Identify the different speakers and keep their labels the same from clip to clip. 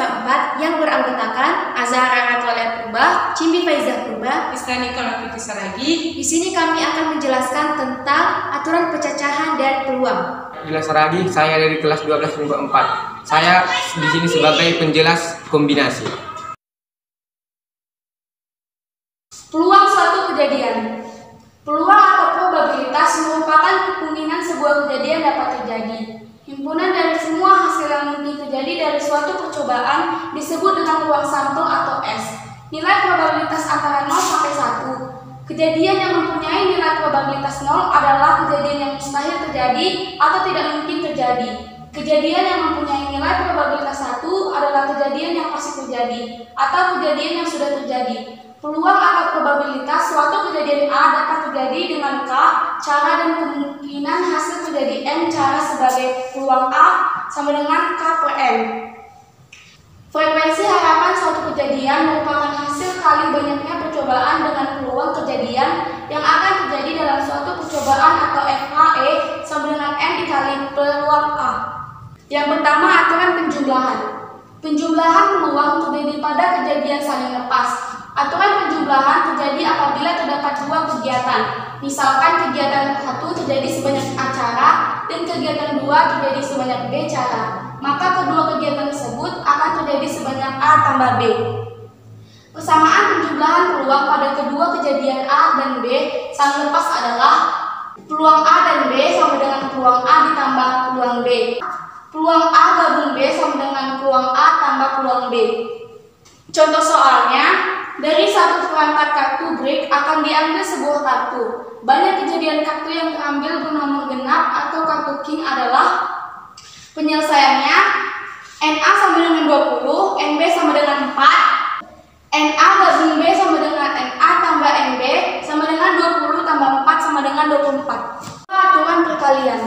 Speaker 1: Siswa 4 yang beranggotakan Azahra Ratwalia Purba, Cimbi Faizah Purba,
Speaker 2: Istani Kalafiti Saragi.
Speaker 1: Di sini kami akan menjelaskan tentang aturan percacahan dan peluang.
Speaker 3: Jelas Saragi, saya dari kelas 12 minggu 4. Saya di sini sebagai penjelas kombinasi.
Speaker 1: Peluang suatu kejadian. Peluang atau probabilitas merupakan kemungkinan sebuah kejadian dapat terjadi. Himpunan dari semua hasil yang mungkin terjadi dari suatu percobaan disebut dengan peluang sampel atau S. Nilai probabilitas antara 0 sampai 1. Kejadian yang mempunyai nilai probabilitas 0 adalah kejadian yang mustahil terjadi atau tidak mungkin terjadi. Kejadian yang mempunyai nilai probabilitas 1 adalah kejadian yang pasti terjadi atau kejadian yang sudah terjadi. Peluang atau probabilitas suatu kejadian A dapat terjadi dengan K cara dan kemungkinan hasil terjadi N cara sebagai peluang A sama dengan K per N. Frekuensi harapan suatu kejadian merupakan hasil kali banyaknya percobaan dengan peluang kejadian yang akan terjadi dalam suatu percobaan atau FHE sama dengan N dikali peluang A. Yang pertama, aturan penjumlahan. Penjumlahan peluang terjadi pada kejadian saling lepas. Aturan penjumlahan terjadi apabila terdapat dua kegiatan. Misalkan kegiatan 1 terjadi sebanyak A cara dan kegiatan 2 terjadi sebanyak B cara. Maka kedua kegiatan tersebut akan terjadi sebanyak A tambah B. Persamaan penjumlahan peluang pada kedua kejadian A dan B saling lepas adalah peluang A dan B sama dengan peluang A ditambah peluang B. Peluang A gabung B sama dengan peluang A tambah peluang B. Contoh soalnya, dari satu perangkat kartu break akan diambil sebuah kartu. Banyak kejadian kartu yang terambil bernomor genap atau kartu king adalah penyelesaiannya NA sama dengan 20, NB sama dengan 4, NA gabung B sama dengan NA tambah NB sama dengan 20 tambah 4 sama dengan 24. Aturan perkalian.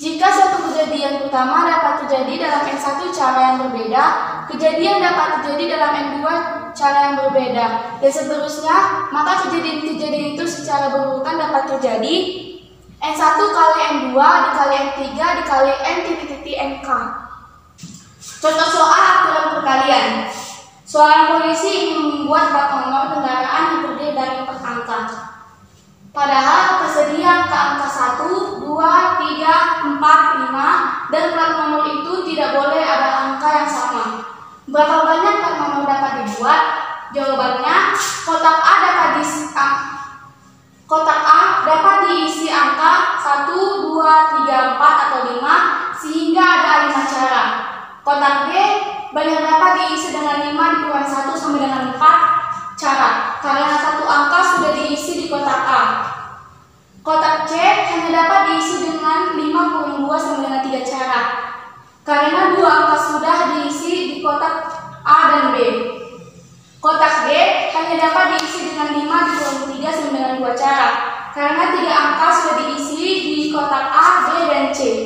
Speaker 1: Jika suatu kejadian pertama dapat terjadi dalam N1 cara yang berbeda, kejadian dapat terjadi dalam N2 cara yang berbeda, dan seterusnya, maka kejadian-kejadian itu secara berurutan dapat terjadi N1 kali N2 dikali N3 dikali N titik-titik NK. Contoh soal aturan perkalian. Seorang polisi ingin membuat plat nomor kendaraan yang terdiri dari 4 angka. Padahal tersedia angka 1, 2, 3, 4, 5 dan plat nomor itu tidak boleh ada angka yang sama. Berapa banyak plat nomor dapat dibuat? Jawabannya, kotak A dapat diisi angka 1, 2, 3, 4 atau 5 sehingga ada 5 cara. Kotak B banyak dapat diisi dengan 5 dikurang 1 sama dengan 4 cara, karena satu angka sudah diisi di kotak A. Kotak C hanya dapat diisi dengan 5 kurang 2 sama dengan 3 cara, karena 2 angka sudah diisi di kotak A dan B. Kotak D hanya dapat diisi dengan 5 dikurang 3 sama dengan 2 cara, karena 3 angka sudah diisi di kotak A, B, dan C.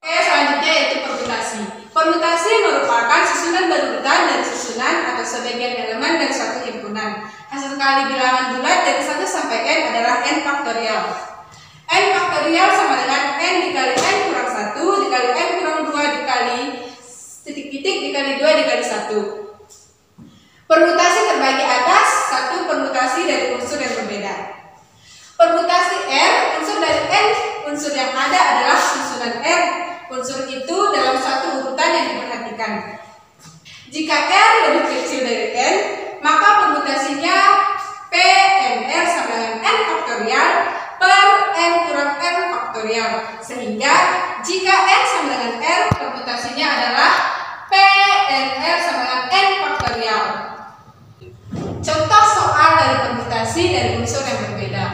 Speaker 2: Oke, selanjutnya yaitu permutasi. Permutasi merupakan susunan berurutan dari susunan atau sebagian elemen dari suatu himpunan. Hasil kali bilangan bulat dari 1 sampai N adalah N faktorial. N faktorial sama dengan N dikali N kurang 1 dikali N kurang 2 dikali titik-titik dikali 2 dikali 1. Permutasi terbagi atas. 1. Permutasi dari unsur yang berbeda. Permutasi R, unsur dari N, unsur yang ada adalah susunan R. Unsur itu dalam suatu urutan yang diperhatikan. Jika R lebih kecil dari N, maka permutasinya P N R sama dengan N faktorial per N kurang N faktorial. Sehingga jika N sama dengan R, permutasinya adalah P N R sama dengan N faktorial. Contoh soal dari permutasi dari unsur yang berbeda,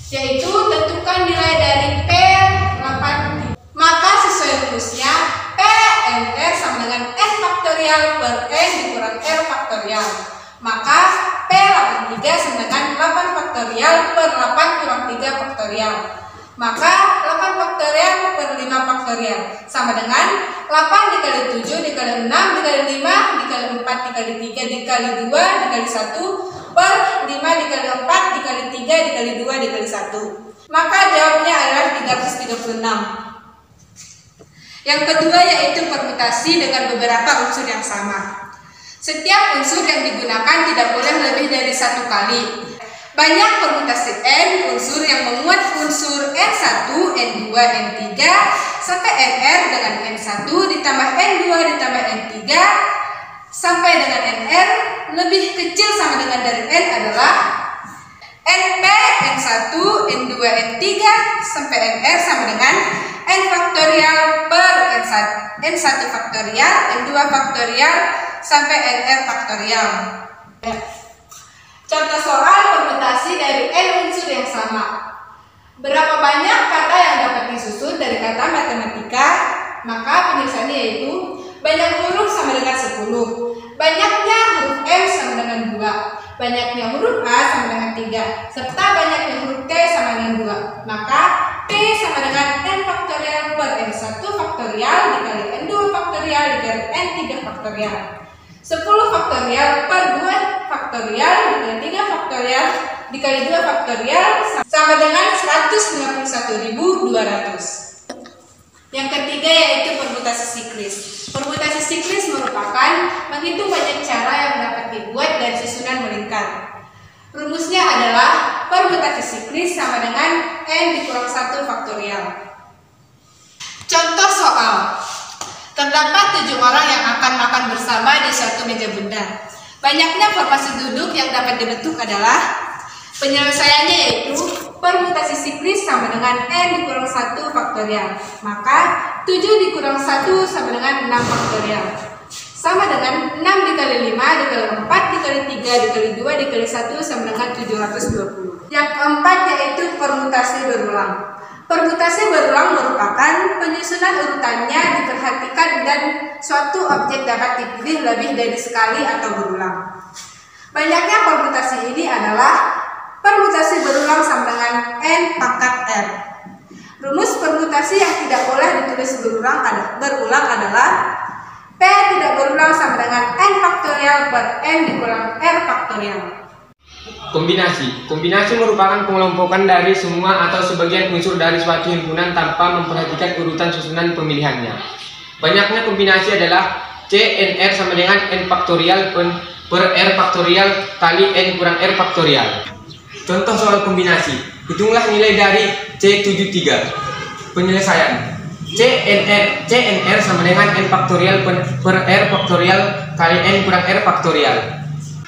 Speaker 2: yaitu tentukan nilai dari P8. Maka sesuai rumusnya P N R sama dengan N faktorial per N dikurang R faktorial. Maka P83 sama dengan 8 faktorial per 8 kurang 3 faktorial. Maka 8 faktorial per 5 faktorial sama dengan 8 dikali 7 dikali 6 dikali 5 dikali 4 dikali 3 dikali 2 dikali 1 per 5 dikali 4 dikali 3 dikali 2 dikali 1. Maka jawabnya adalah 336. Yang kedua yaitu permutasi dengan beberapa unsur yang sama. Setiap unsur yang digunakan tidak boleh lebih dari satu kali. Banyak permutasi N unsur yang memuat unsur N1, N2, N3 sampai Nr dengan N1 ditambah N2 ditambah N3 sampai dengan Nr lebih kecil sama dengan dari N adalah NP, N1, N2, N3 sampai Nr sama dengan N faktorial per N1 faktorial, N2 faktorial sampai Nr faktorial. Contoh soal permutasi dari N unsur yang sama. Berapa banyak kata yang dapat disusun dari kata matematika? Maka penyelesaiannya yaitu banyak huruf sama dengan 10, banyaknya huruf M sama dengan 2, banyaknya huruf A sama dengan 3, serta banyaknya huruf T sama dengan 2. Maka P sama dengan N faktorial per N1 faktorial dikali N2 faktorial dikali N3 faktorial. 10 faktorial per 2 faktorial dikali 3 faktorial dikali 2 faktorial sama dengan 151.200. Yang ketiga yaitu permutasi siklis. Permutasi siklis merupakan menghitung banyak cara yang dapat dibuat dari susunan melingkar. Rumusnya adalah permutasi siklis sama dengan N dikurang 1 faktorial. Contoh soal. Terdapat 7 orang yang akan makan bersama di suatu meja bundar. Banyaknya formasi duduk yang dapat dibentuk adalah, penyelesaiannya yaitu permutasi siklis sama dengan N dikurang 1 faktorial. Maka 7 dikurang 1 sama dengan 6 faktorial. Sama dengan 6 dikali 5 dikali 4 dikali 3 dikali 2 dikali 1 sama dengan 720. Yang keempat yaitu permutasi berulang. Permutasi berulang merupakan penyusunan urutannya diperhatikan dan suatu objek dapat dipilih lebih dari sekali atau berulang. Banyaknya permutasi ini adalah permutasi berulang sama dengan N pangkat R. Rumus permutasi yang tidak boleh ditulis berulang adalah P tidak berulang sama dengan N faktorial per N dikurang R faktorial.
Speaker 3: Kombinasi merupakan pengelompokan dari semua atau sebagian unsur dari suatu himpunan tanpa memperhatikan urutan susunan pemilihannya. Banyaknya kombinasi adalah CNR sama dengan N faktorial per R faktorial kali N kurang R faktorial. Contoh soal kombinasi. Hitunglah nilai dari C73. Penyelesaian. CNR sama dengan N faktorial per R faktorial kali N kurang R faktorial.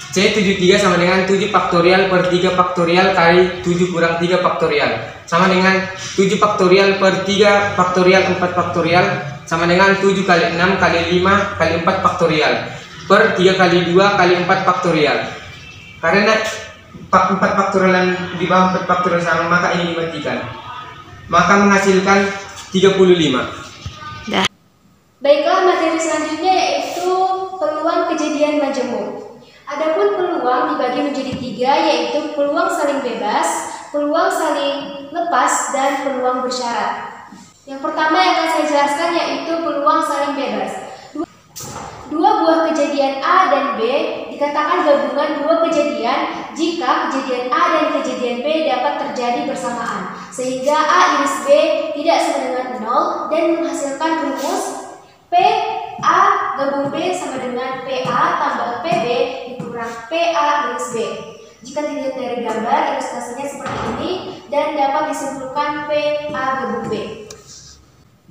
Speaker 3: C73 sama dengan 7 faktorial per 3 faktorial kali 7 kurang 3 faktorial sama dengan 7 faktorial per 3 faktorial 4 faktorial sama dengan 7 kali 6 kali 5 kali 4 faktorial per 3 kali 2 kali 4 faktorial. Karena 4 faktorial di bawah 4 faktorial sama, maka ini dimatikan, maka menghasilkan 35.
Speaker 1: Baiklah, materi selanjutnya yaitu peluang kejadian majemuk. Adapun peluang dibagi menjadi 3, yaitu peluang saling bebas, peluang saling lepas, dan peluang bersyarat. Yang pertama yang akan saya jelaskan yaitu peluang saling bebas. Dua buah kejadian A dan B dikatakan gabungan dua kejadian jika kejadian A dan kejadian B dapat terjadi bersamaan, sehingga A iris B tidak sama dengan 0 dan menghasilkan rumus PA gabung B sama dengan PA tambah PB dikurang PA iris B. Jika dilihat dari gambar, ilustrasinya seperti ini dan dapat disimpulkan PA gabung B.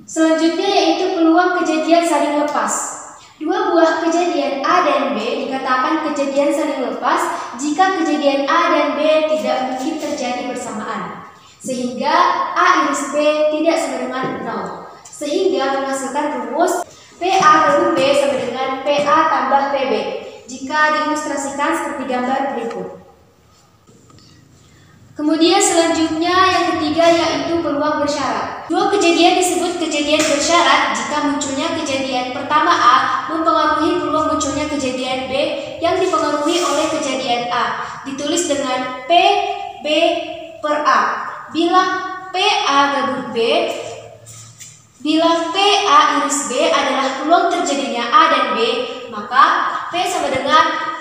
Speaker 1: Selanjutnya yaitu peluang kejadian saling lepas. Dua buah kejadian A dan B dikatakan kejadian saling lepas jika kejadian A dan B tidak mungkin terjadi bersamaan, sehingga A iris B tidak sama dengan 0, sehingga menghasilkan rumus PA gabung B sama dengan PA tambah PB jika diilustrasikan seperti gambar berikut. Kemudian selanjutnya yang ketiga yaitu peluang bersyarat. Dua kejadian disebut kejadian bersyarat jika munculnya kejadian pertama A mempengaruhi peluang munculnya kejadian B yang dipengaruhi oleh kejadian A, ditulis dengan P B per A. Bila PA gabung B, bila PA iris B adalah peluang terjadinya A dan B, maka P sama dengan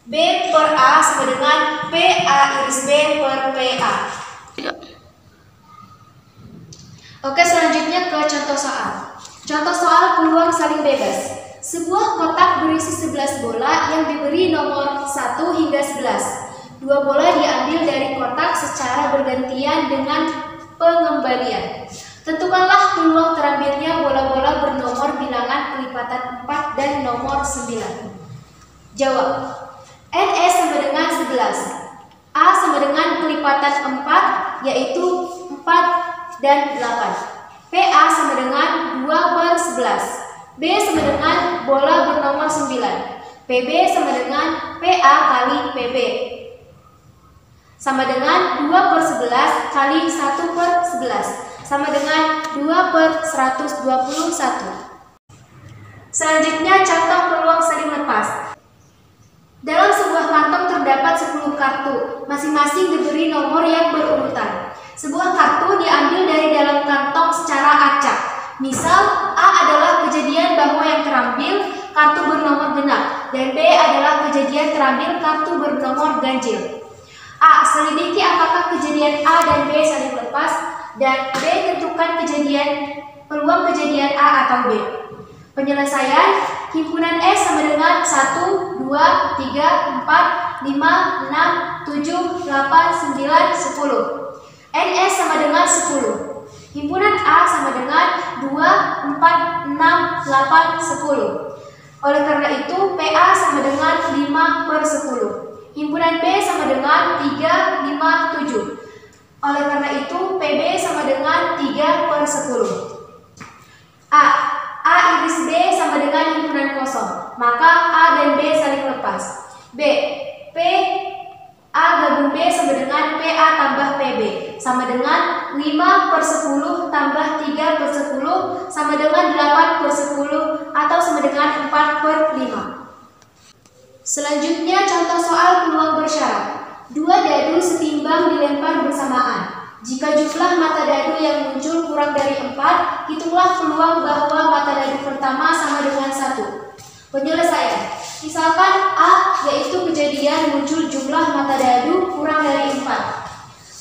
Speaker 1: B per A sama dengan PA iris B per PA. Oke, selanjutnya ke contoh soal. Contoh soal peluang saling bebas. Sebuah kotak berisi 11 bola yang diberi nomor 1 hingga 11. 2 bola diambil dari kotak secara bergantian dengan pengembalian. Tentukanlah peluang terambilnya bola-bola bernomor bilangan kelipatan 4 dan nomor 9. Jawab. NS sama dengan 11. A sama dengan kelipatan 4, yaitu 4 dan 8. PA sama dengan 2/11. B sama dengan bola bernomor 9. PB sama dengan PA kali PB. Sama dengan 2/11 kali 1/11. Sama dengan 2/121. Selanjutnya contoh peluang saling lepas. Dalam sebuah kantong terdapat 10 kartu, masing-masing diberi nomor yang berurutan. Sebuah kartu diambil dari dalam kantong secara acak. Misal, A adalah kejadian bahwa yang terambil kartu bernomor genap, dan B adalah kejadian terambil kartu bernomor ganjil. A. Selidiki apakah kejadian A dan B saling lepas, dan B. Tentukan peluang kejadian A atau B. Penyelesaian, himpunan S sama dengan 1, 2, 3, 4, 5, 6, 7, 8, 9, 10. NS sama dengan 10. Himpunan A sama dengan 2, 4, 6, 8, 10. Oleh karena itu, PA sama dengan 5/10. Himpunan B sama dengan 3, 5, 7. Oleh karena itu, PB sama dengan 3/10. A iris B sama dengan himpunan kosong, maka A dan B saling lepas. B. P A gabung B sama dengan PA tambah PB sama dengan 5/10 tambah 3/10 sama dengan 8/10 atau sama dengan 4/5. Selanjutnya contoh soal peluang bersyarat. 2 dadu setimbang dilempar bersamaan. Jika jumlah mata dadu yang muncul kurang dari 4, hitunglah peluang bahwa mata dadu pertama sama dengan 1. Penyelesaian. Misalkan A yaitu kejadian muncul jumlah mata dadu kurang dari 4.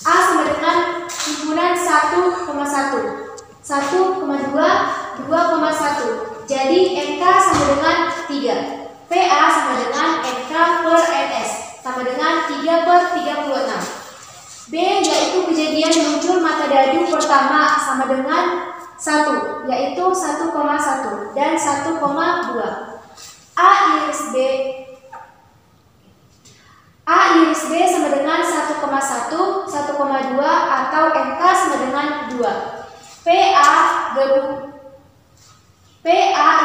Speaker 1: A sama dengan himpunan 1,1, 1,2, 2,1. Jadi NK sama dengan 3. PA sama dengan NK per NS sama dengan 3/36. B yaitu kejadian muncul mata dadu pertama sama dengan 1, yaitu 1,1 dan 1,2. A iris B sama dengan 1,1, 1,2 atau NK sama dengan 2. PA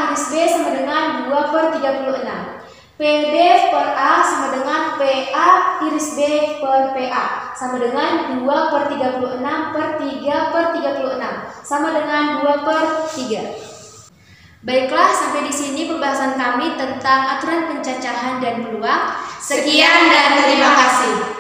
Speaker 1: iris B sama dengan 2/36. PB per A sama dengan PA iris B per PA sama dengan 2/36/3/36 sama dengan 2/3. Baiklah, sampai di sini pembahasan kami tentang aturan pencacahan dan peluang. Sekian dan terima kasih.